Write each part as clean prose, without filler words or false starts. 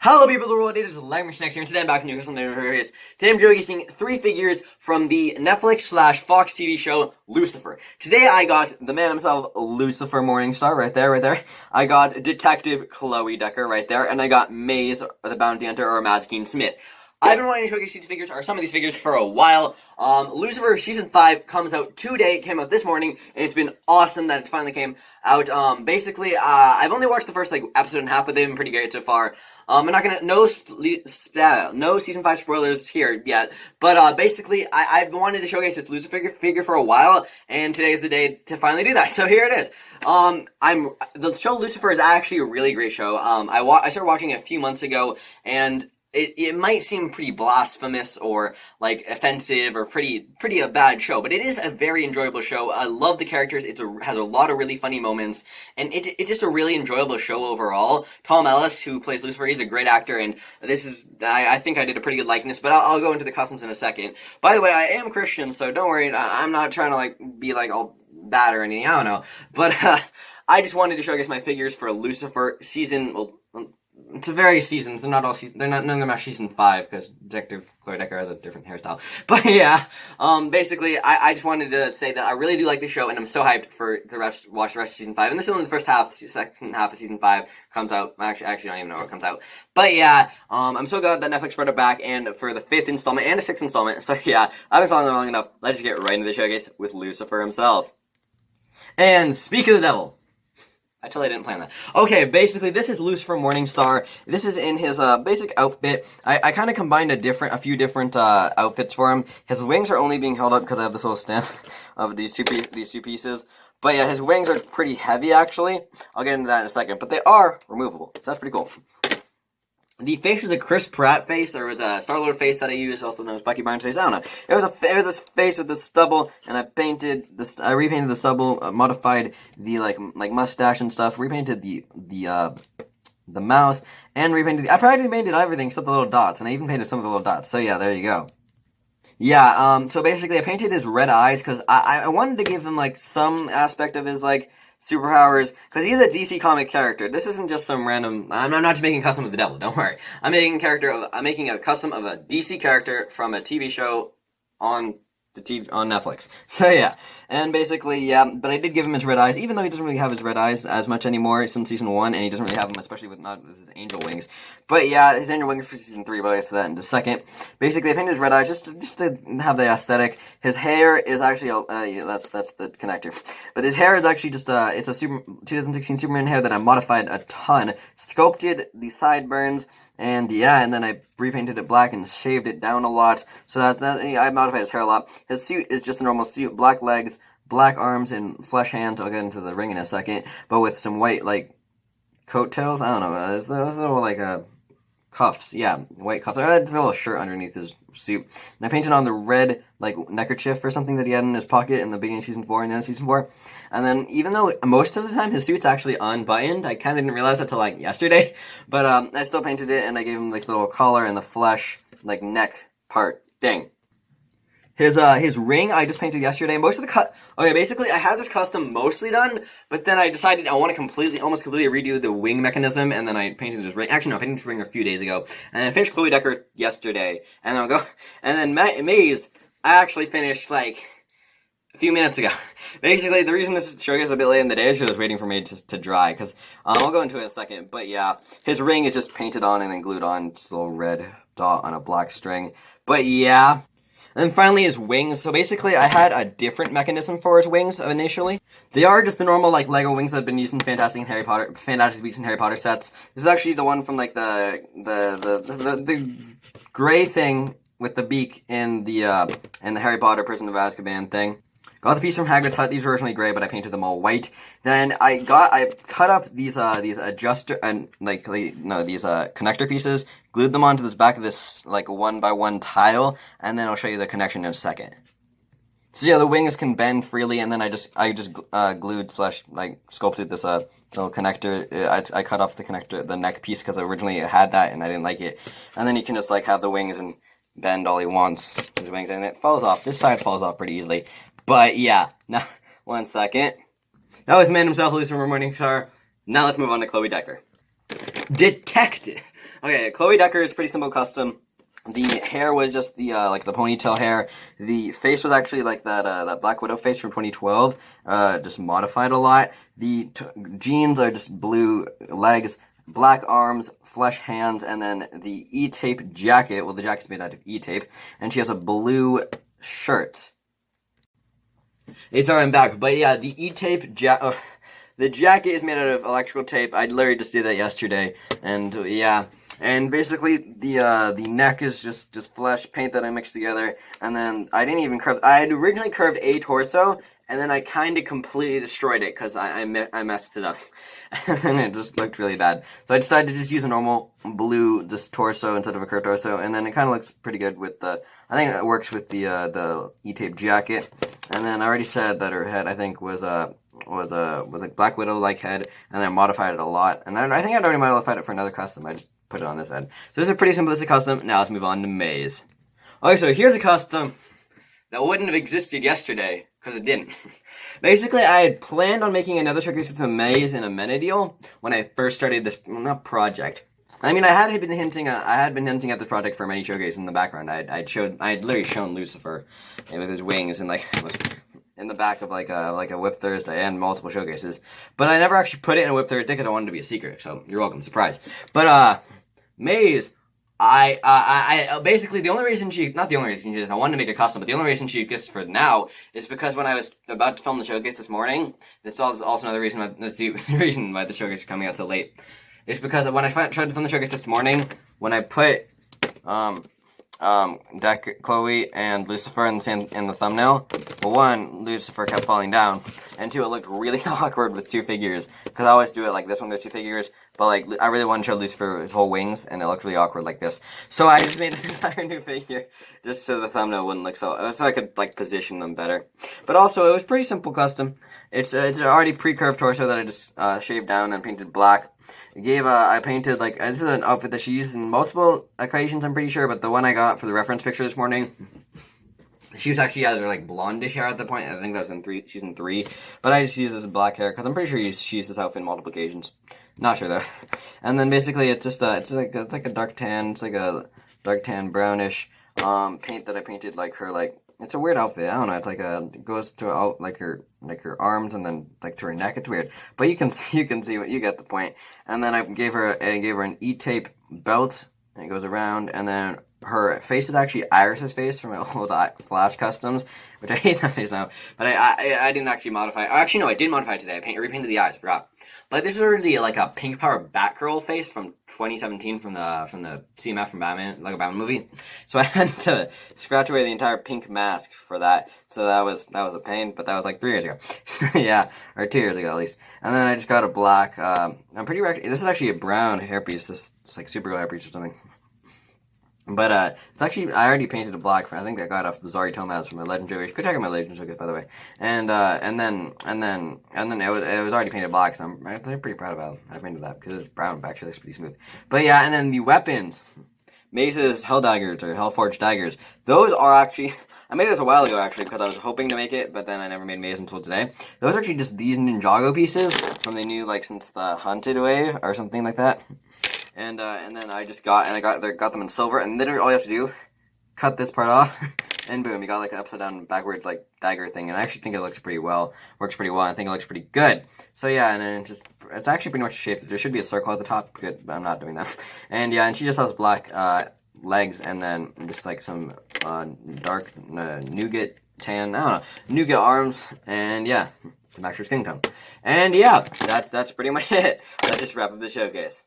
Hello people of the world, it is Language Next here, and today I'm back in New York. Today I'm showcasing 3 figures from the Netflix / Fox TV show Lucifer. Today I got the man himself, Lucifer Morningstar, right there. I got Detective Chloe Decker right there, and I got Maze, the Bounty Hunter, or Mazikeen Smith. I've been wanting to showcase these figures, or some of these figures, for a while. Lucifer Season 5 comes out today. It came out this morning, and it's been awesome that it finally came out. I've only watched the first, episode and a half, but they've been pretty great so far. I'm not gonna, no Season 5 spoilers here yet, but I've wanted to showcase this Lucifer figure for a while, and today is the day to finally do that, so here it is. The show Lucifer is actually a really great show. I started watching it a few months ago, and it might seem pretty blasphemous or offensive or pretty a bad show, but it is a very enjoyable show. I love the characters. Has a lot of really funny moments, and it's just a really enjoyable show overall. Tom Ellis, who plays Lucifer, he's a great actor, and I think I did a pretty good likeness, but I'll go into the customs in a second. By the way, I am Christian, so don't worry. I'm not trying to be all bad or anything. I don't know, but I just wanted to showcase my figures for Lucifer season. Well, it's various seasons. They're not all season. None of them are season 5 because Detective Chloe Decker has a different hairstyle. But yeah, I just wanted to say that I really do like the show, and I'm so hyped for watch the rest of season 5. And this is only the first half. The second half of season 5 comes out. I actually don't even know where it comes out. But yeah, I'm so glad that Netflix brought it back, and for the 5th installment and the 6th installment. So yeah, I've been following long enough. Let's just get right into the showcase with Lucifer himself. And speak of the devil. I totally didn't plan that. Okay, basically, this is Lucifer Morningstar. This is in his basic outfit. I kind of combined a few different outfits for him. His wings are only being held up because I have this little stamp of these two pieces. But yeah, his wings are pretty heavy, actually. I'll get into that in a second. But they are removable, so that's pretty cool. The face was a Chris Pratt face, or it was a Star-Lord face that I used, also known as Bucky Barnes face. I don't know. It was a face with the stubble, and I repainted the stubble, modified the mustache and stuff, repainted the mouth, and I practically painted everything except the little dots, and I even painted some of the little dots. So yeah, there you go. Yeah, so basically I painted his red eyes because I wanted to give him some aspect of his superpowers, because he's a DC comic character. This isn't just some random. I'm not just making a custom of the devil. Don't worry. I'm making a custom of a DC character from a TV show on Netflix. So yeah, and basically but I did give him his red eyes, even though he doesn't really have his red eyes as much anymore since season 1, and he doesn't really have them, especially with his angel wings. But yeah, his angel wings for season 3, but I'll get to that in a second. Basically, I painted his red eyes just to have the aesthetic. His hair is actually that's the connector, but his hair is actually just it's a 2016 Superman hair that I modified a ton, sculpted the sideburns. And yeah, and then I repainted it black and shaved it down a lot, so that I modified his hair a lot. His suit is just a normal suit, black legs, black arms, and flesh hands. I'll get into the ring in a second, but with some white coattails. I don't know. Those little cuffs. Yeah, white cuffs. I had a little shirt underneath his suit, and I painted on the red neckerchief or something that he had in his pocket in the beginning of season 4 and then season 4. And then, even though most of the time his suit's actually unbuttoned, I kind of didn't realize that till yesterday, but I still painted it, and I gave him the little collar and the flesh neck part thing. His ring I just painted yesterday. Most of the basically I had this custom mostly done, but then I decided I want to almost completely redo the wing mechanism, and then I painted his ring. Actually, no, I painted his ring a few days ago, and then I finished Chloe Decker yesterday, and then Maze I actually finished a few minutes ago. Basically, the reason this showcase is a bit late in the day is because I was waiting for me to dry, because I'll go into it in a second, but yeah, his ring is just painted on and then glued on, just a little red dot on a black string, but yeah. And then finally his wings. So basically I had a different mechanism for his wings initially. They are just the normal Lego wings that have been used in Fantastic Beasts and Harry Potter sets. This is actually the one from the gray thing with the beak in the Harry Potter Prison of Azkaban thing. Got the piece from Hagrid's Hut. These were originally gray, but I painted them all white. Then I cut up these adjuster and these connector pieces, glued them onto the back of this 1x1 tile, and then I'll show you the connection in a second. So yeah, the wings can bend freely, and then I just glued / sculpted this little connector. I cut off the neck piece because originally it had that and I didn't like it, and then you can just have the wings and bend all he wants his wings, and it falls off. This side falls off pretty easily. But yeah, now, 1 second. That was man himself, Lucifer Morningstar. Now let's move on to Chloe Decker. Detective. Okay, Chloe Decker is pretty simple custom. The hair was just the like the ponytail hair. The face was actually like that Black Widow face from 2012, just modified a lot. The jeans are just blue legs, black arms, flesh hands, and then the E-tape jacket. Well, the jacket's made out of E-tape, and she has a blue shirt. Hey, sorry, I'm back. But yeah, the E-tape the jacket is made out of electrical tape. I literally just did that yesterday, and yeah. And basically, the neck is just flesh paint that I mixed together, and then I didn't even curve. I had originally curved a torso, and then I kind of completely destroyed it because I messed it up, and it just looked really bad. So I decided to just use a normal blue just torso instead of a curved torso, and then it kind of looks pretty good with the. I think it works with the E-tape jacket, and then I already said that her head I think was like Black Widow like head, and I modified it a lot, and I think I'd already modified it for another custom. I just put it on this head. So this is a pretty simplistic custom. Now let's move on to Maze. Okay, so here's a custom that wouldn't have existed yesterday, because it didn't. Basically, I had planned on making another showcase with a Maze and a Mena deal when I first started this, not project. I mean, I had been hinting at this project for many showcases in the background. I had literally shown Lucifer with his wings and like in the back of like a Whip Thursday and multiple showcases, but I never actually put it in a Whip Thursday because I wanted it to be a secret. So you're welcome, surprise. But Maze, I basically the only reason not the only reason she I wanted to make a custom, but the only reason she exists for now is because when I was about to film the showcase this morning, that's also another reason why that's the reason why the showcase is coming out so late. It's because when I tried to film the showcase this morning, when I put Chloe and Lucifer in the thumbnail, well, one, Lucifer kept falling down, and two, it looked really awkward with two figures, because I always do it like this when there's two figures, but like, I really wanted to show Lucifer his whole wings, and it looked really awkward like this. So I just made an entire new figure, just so the thumbnail wouldn't look so I could like position them better. But also, it was pretty simple custom. It's an already pre-curved torso that I just shaved down and painted black. I painted like, this is an outfit that she used in multiple occasions, I'm pretty sure, but the one I got for the reference picture this morning, she was actually either like blondish hair at the point. I think that was in season 3, but I just used this black hair because I'm pretty sure she used this outfit in multiple occasions. Not sure though. And then basically it's just it's like a dark tan. It's like a dark tan brownish paint that I painted like her like. It's a weird outfit. I don't know. It's like it goes to out like her arms and then like to her neck. It's weird, but you can see what you get the point. And then I gave her an E-tape belt, and it goes around. And then her face is actually Iris's face from my old Flash customs, which I hate that face now. But I didn't actually modify. Actually, no, I did modify it today. I repainted the eyes. I forgot. But this is really like a Pink Power Batgirl face from 2017 from the CMF from Batman, like a Batman movie. So I had to scratch away the entire pink mask for that. So that was a pain, but that was like 3 years ago. Yeah, or 2 years ago at least. And then I just got a black. This is actually a brown hairpiece. It's like Supergirl hairpiece or something. But it's actually I already painted it black. I think I got off Zari Tomaz from my Legend Showcase. Good check out my Legend Showcase, by the way. And then it was already painted black. So I'm pretty proud about it. I painted that because it was brown. Actually, looks pretty smooth. But yeah, and then the weapons, Maze's Hell Daggers or Hellforged Daggers. Those are actually I made this a while ago actually because I was hoping to make it, but then I never made Maze until today. Those are actually just these Ninjago pieces from the new like since the Hunted wave or something like that. And then I got them in silver, and literally all you have to do, cut this part off, and boom, you got like an upside down backwards like dagger thing. And I actually think it looks pretty well, works pretty well. I think it looks pretty good. So yeah, and then it's actually pretty much shaped. There should be a circle at the top, good, but I'm not doing that. And yeah, and she just has black legs, and then just like some dark nougat tan, I don't know, nougat arms, and yeah, some extra skin tone. And yeah, that's pretty much it. Let's just wrap up the showcase.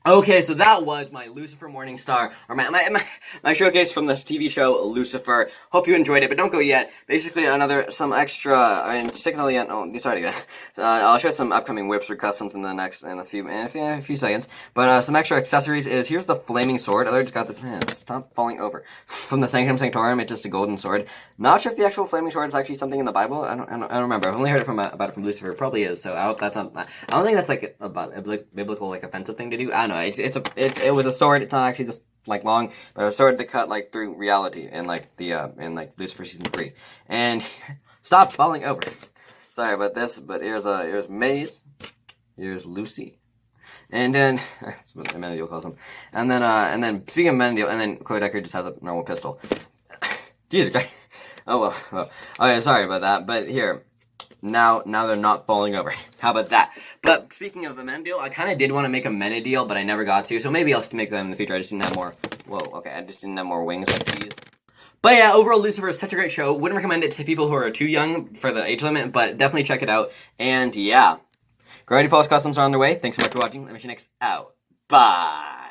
Okay, so that was my Lucifer Morningstar, or my showcase from the TV show Lucifer. Hope you enjoyed it, but don't go yet. Basically, some extra, stick until the end. Oh, sorry guys. I'll show some upcoming whips or customs in a few seconds. But some extra accessories is, here's the flaming sword. I just got this, man, stop falling over. From the Sanctum Sanctorum, it's just a golden sword. Not sure if the actual flaming sword is actually something in the Bible. I don't remember. I've only heard about it from Lucifer. It probably is, so I hope that's not, I don't think that's like a biblical, like, offensive thing to do. I don't know. It was a sword. It's not actually just like long, but a sword to cut like through reality in like Lucifer season 3. And stop falling over. Sorry about this, but here's Maze. Here's Lucy. And then that's what Amenadiel calls him. And then speaking of Amenadiel, and then Chloe Decker just has a normal pistol. Jesus Christ. Oh well. Okay, sorry about that. But here, now they're not falling over. How about that? But speaking of Amenadiel, I kind of did want to make a Menadiel, but I never got to. So maybe I'll make them in the future. I just didn't have more. Whoa. Okay, I just didn't have more wings like these. But yeah, overall, Lucifer is such a great show. Wouldn't recommend it to people who are too young for the age limit, but definitely check it out. And yeah, Gravity Falls customs are on their way. Thanks so much for watching. Let me see you next out. Bye.